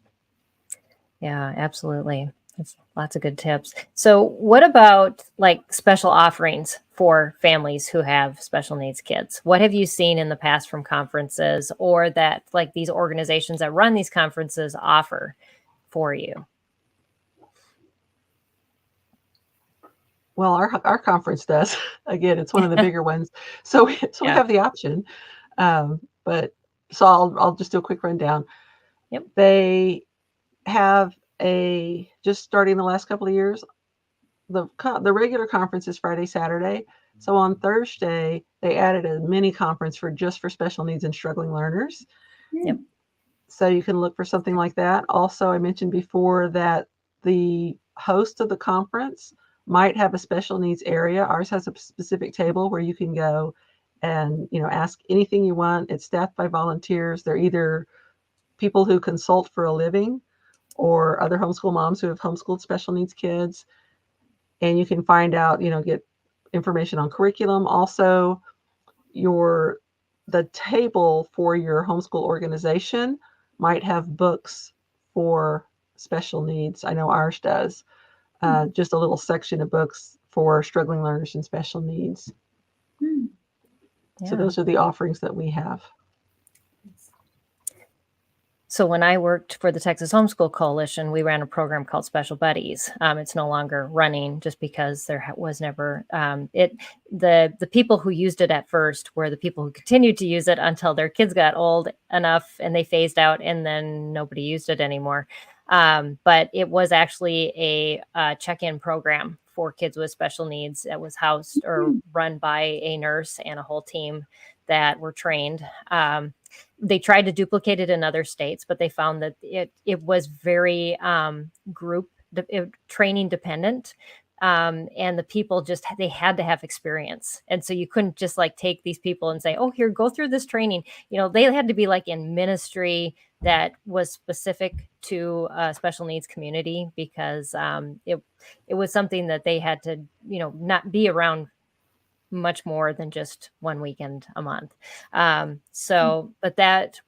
Yeah, absolutely. That's lots of good tips. So what about like special offerings for families who have special needs kids? What have you seen in the past from conferences or that like these organizations that run these conferences offer for you? Well, our conference does. Again, it's one of the bigger ones. So we have the option. But so I'll just do a quick rundown. They have just starting the last couple of years, the regular conference is Friday, Saturday. So on Thursday, they added a mini conference for special needs and struggling learners. Yep. So you can look for something like that. Also, I mentioned before that the host of the conference might have a special needs area. Ours has a specific table where you can go and, ask anything you want. It's staffed by volunteers. They're either people who consult for a living or other homeschool moms who have homeschooled special needs kids. And you can find out, get information on curriculum. Also, the table for your homeschool organization might have books for special needs. I know ours does. Just a little section of books for struggling learners and special needs. Yeah. So those are the offerings that we have. So when I worked for the Texas Homeschool Coalition, we ran a program called Special Buddies. It's no longer running just because there was never the people who used it at first were the people who continued to use it until their kids got old enough and they phased out, and then nobody used it anymore. But it was actually a check-in program for kids with special needs that was housed or run by a nurse and a whole team that were trained. They tried to duplicate it in other states, but they found that it was very training dependent. And the people they had to have experience. And so you couldn't just take these people and say, oh, here, go through this training. They had to be in ministry that was specific to a special needs community, because it was something that they had to, not be around much more than just one weekend a month. But that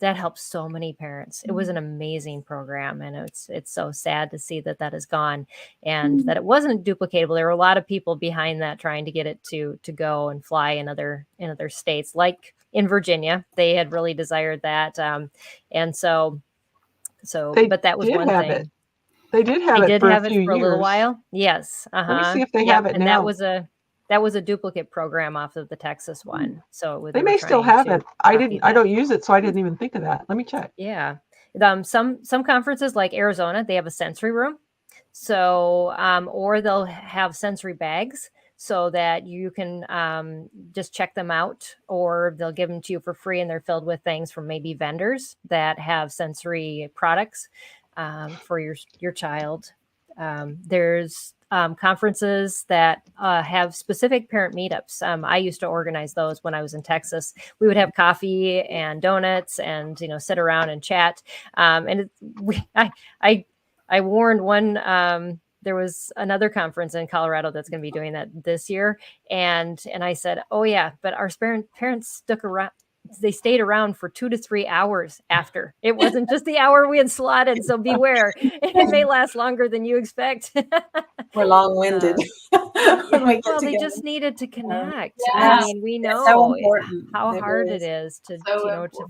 helps so many parents. It was an amazing program, and it's so sad to see that is gone, and that it wasn't duplicatable. There were a lot of people behind that trying to get it to go and fly in other states, like in Virginia. They had really desired that, but that was one thing. They did have it for a little while. Yes. Let me see if they have it now. That was a duplicate program off of the Texas one. So they may still have it. I don't use it, so I didn't even think of that. Let me check. Yeah. Some conferences like Arizona, they have a sensory room. So, or they'll have sensory bags so that you can just check them out, or they'll give them to you for free, and they're filled with things from maybe vendors that have sensory products for your child. There's conferences that have specific parent meetups. I used to organize those when I was in Texas. We would have coffee and donuts and, sit around and chat. I warned one, there was another conference in Colorado that's going to be doing that this year. And I said, oh yeah, but our parents stuck around. They stayed around for 2 to 3 hours after. It wasn't just the hour we had slotted. So beware, it may last longer than you expect. We're long-winded. They just needed to connect. Yes. I mean, we know so how hard it is to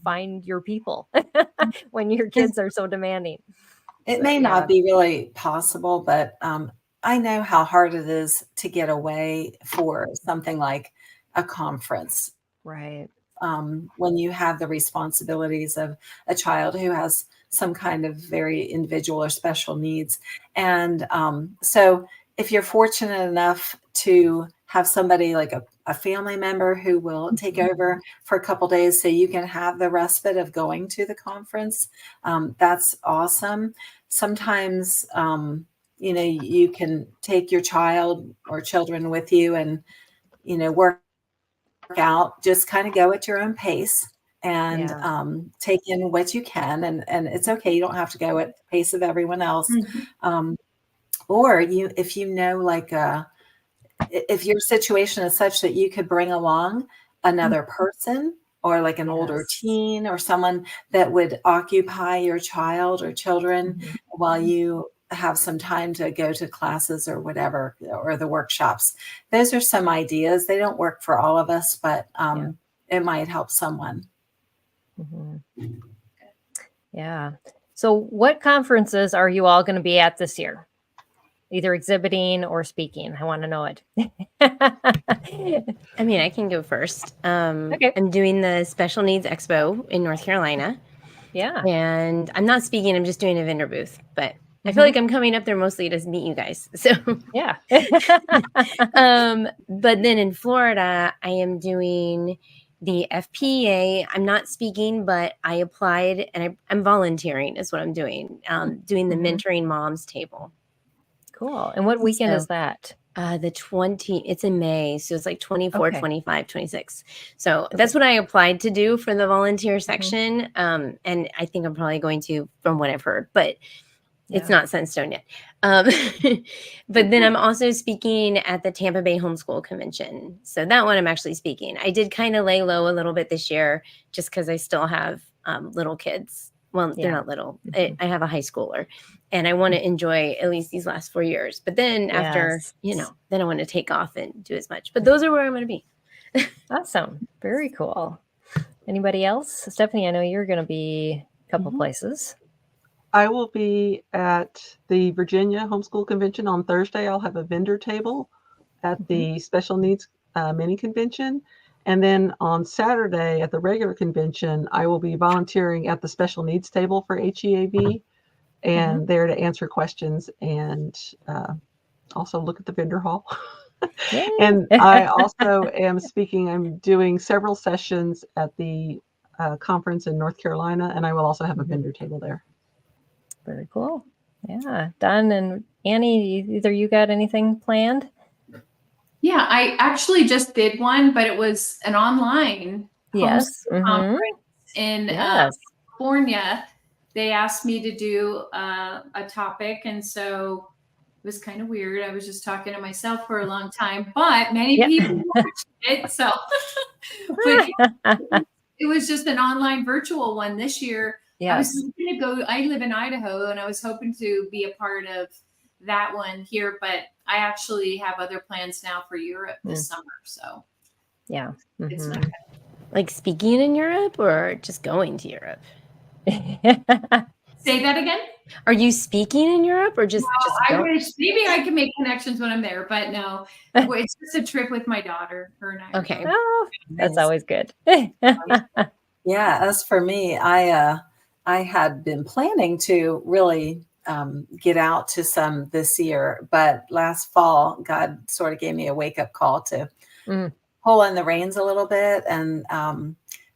find your people when your kids are so demanding. It may not be really possible, but I know how hard it is to get away for something like a conference. Right. When you have the responsibilities of a child who has some kind of very individual or special needs. And so if you're fortunate enough to have somebody like a family member who will take over for a couple of days so you can have the respite of going to the conference, that's awesome. Sometimes, you can take your child or children with you and, work out, just kind of go at your own pace and take in what you can. And it's okay. You don't have to go at the pace of everyone else. Or if if your situation is such that you could bring along another person or like an older teen or someone that would occupy your child or children while you have some time to go to classes or whatever, or the workshops. Those are some ideas. They don't work for all of us, but it might help someone. Yeah. So what conferences are you all going to be at this year? Either exhibiting or speaking. I want to know it. I mean, I can go first. Okay. I'm doing the Special Needs Expo in North Carolina. Yeah. And I'm not speaking, I'm just doing a vendor booth, but I feel like I'm coming up there mostly to meet you guys. So Yeah. but then in Florida, I am doing the FPA. I'm not speaking, but I applied and I'm volunteering is what I'm doing. Doing the mentoring moms table. Cool. And what weekend is that? It's in May. So it's like 24, Okay. 25, 26. So that's what I applied to do for the volunteer section. And I think I'm probably going to, from what I've heard, but it's not set in stone yet. But then I'm also speaking at the Tampa Bay Homeschool Convention. So that one I'm actually speaking. I did kind of lay low a little bit this year just because I still have little kids. Well, they're not little. I have a high schooler and I want to enjoy at least these last 4 years. But then after, then I want to take off and do as much. But those are where I'm going to be. Awesome. Very cool. Anybody else? Stephanie, I know you're going to be a couple places. I will be at the Virginia Homeschool Convention on Thursday. I'll have a vendor table at the Special Needs Mini Convention. And then on Saturday at the regular convention, I will be volunteering at the Special Needs table for HEAV and there to answer questions and also look at the vendor hall. And I also am speaking. I'm doing several sessions at the conference in North Carolina, and I will also have a vendor table there. Very cool. Yeah. Don and Annie, either you got anything planned? Yeah, I actually just did one, but it was an online conference in California. They asked me to do a topic, and so it was kind of weird. I was just talking to myself for a long time, but many people watched it. So but it was just an online virtual one this year. I was hoping to go. I live in Idaho, and I was hoping to be a part of that one here, but I actually have other plans now for Europe this summer. So it's not good. Like speaking in Europe or just going to Europe? Say that again. Are you speaking in Europe or just? I wish maybe I can make connections when I'm there, but no, it's just a trip with my daughter. Her and I. Okay, that's always good. Yeah, as for me, I had been planning to really get out to some this year, but last fall, God sort of gave me a wake-up call to pull in the reins a little bit and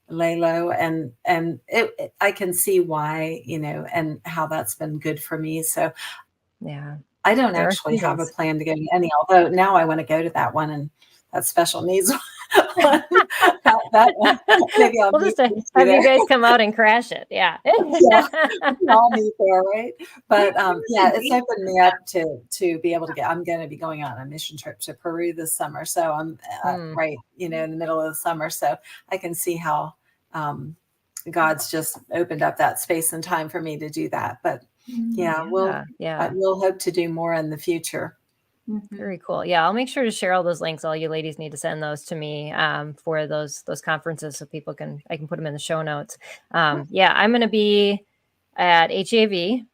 lay low. And I can see why, and how that's been good for me. So I don't actually have a plan to go to any, although now I want to go to that one and that special needs one. that one. Maybe I'll just have you guys come out and crash it. I'll meet there, right? But it's opened me up to be able to I'm going to be going on a mission trip to Peru this summer, so I'm right, in the middle of the summer, so I can see how God's just opened up that space and time for me to do that. But we'll hope to do more in the future. Very cool. Yeah, I'll make sure to share all those links. All you ladies need to send those to me for those conferences so I can put them in the show notes. I'm going to be at HEAV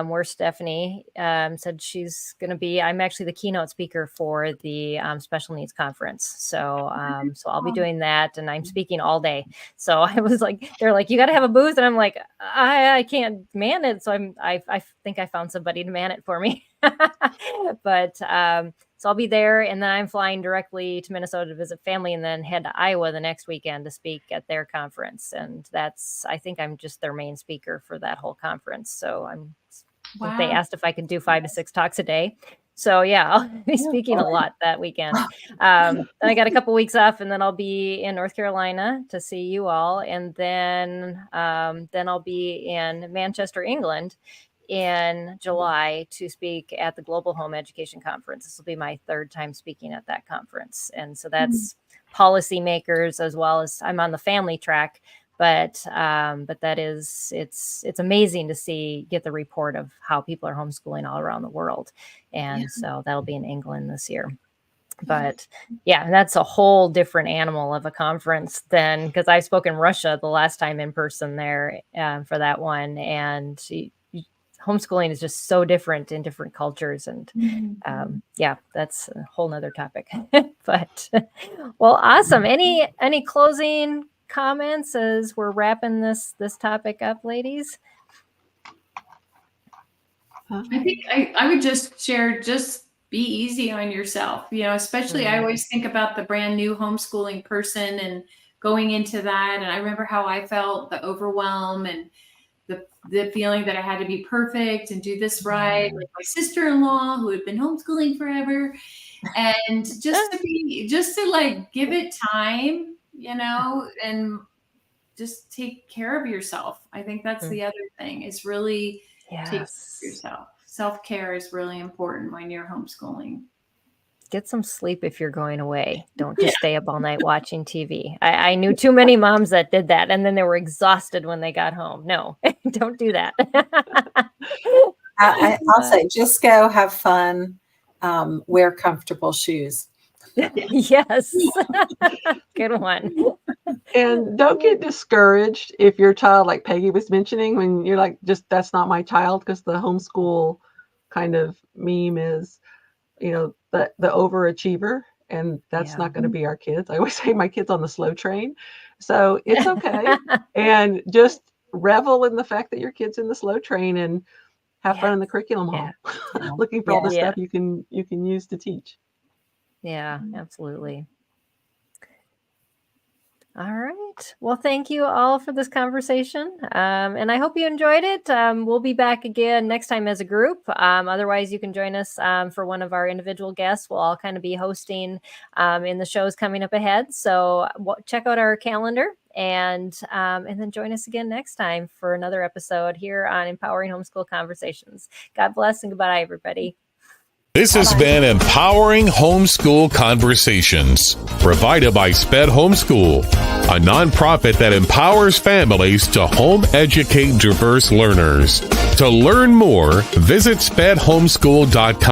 where Stephanie said she's going to be. I'm actually the keynote speaker for the special needs conference. So I'll be doing that, and I'm speaking all day. So I was like, they're like, you got to have a booth, and I'm like, I can't man it. So I think I found somebody to man it for me. But so I'll be there, and then I'm flying directly to Minnesota to visit family, and then head to Iowa the next weekend to speak at their conference. And I think I'm just their main speaker for that whole conference. So they asked if I could do 5 to 6 talks a day. So I'll be speaking a lot that weekend. Then I got a couple weeks off, and then I'll be in North Carolina to see you all. And then I'll be in Manchester, England in July to speak at the Global Home Education Conference. This will be my 3rd time speaking at that conference. And so that's policymakers, as well as I'm on the family track, but that is, it's amazing to get the report of how people are homeschooling all around the world. And so that'll be in England this year. But that's a whole different animal of a conference than, because I spoke in Russia the last time in person there for that one. And homeschooling is just so different in different cultures. And that's a whole nother topic. But well, awesome. Any closing comments as we're wrapping this topic up, ladies? I think I would just share, just be easy on yourself, especially I always think about the brand new homeschooling person and going into that. And I remember how I felt, the overwhelm and the feeling that I had to be perfect and do this right, like my sister-in-law who had been homeschooling forever. And just to like give it time, and just take care of yourself. I think that's the other thing, is really take care of yourself. Self-care is really important when you're homeschooling. Get some sleep if you're going away. Don't just stay up all night watching TV. I knew too many moms that did that, and then they were exhausted when they got home. No, don't do that. I'll say, just go have fun, wear comfortable shoes. Yes. Good one. And don't get discouraged if your child, like Peggy was mentioning, when you're like, just that's not my child, because the homeschool kind of meme is, the overachiever, and that's not going to be our kids. I always say my kid's on the slow train. So it's okay. And just revel in the fact that your kid's in the slow train and have fun in the curriculum hall, looking for all the stuff you can use to teach. Yeah, absolutely. All right. Well, thank you all for this conversation. And I hope you enjoyed it. We'll be back again next time as a group. Otherwise, you can join us for one of our individual guests. We'll all kind of be hosting in the shows coming up ahead. So check out our calendar and then join us again next time for another episode here on Empowering Homeschool Conversations. God bless and goodbye, everybody. This has been Empowering Homeschool Conversations, provided by SPED Homeschool, a nonprofit that empowers families to home educate diverse learners. To learn more, visit spedhomeschool.com.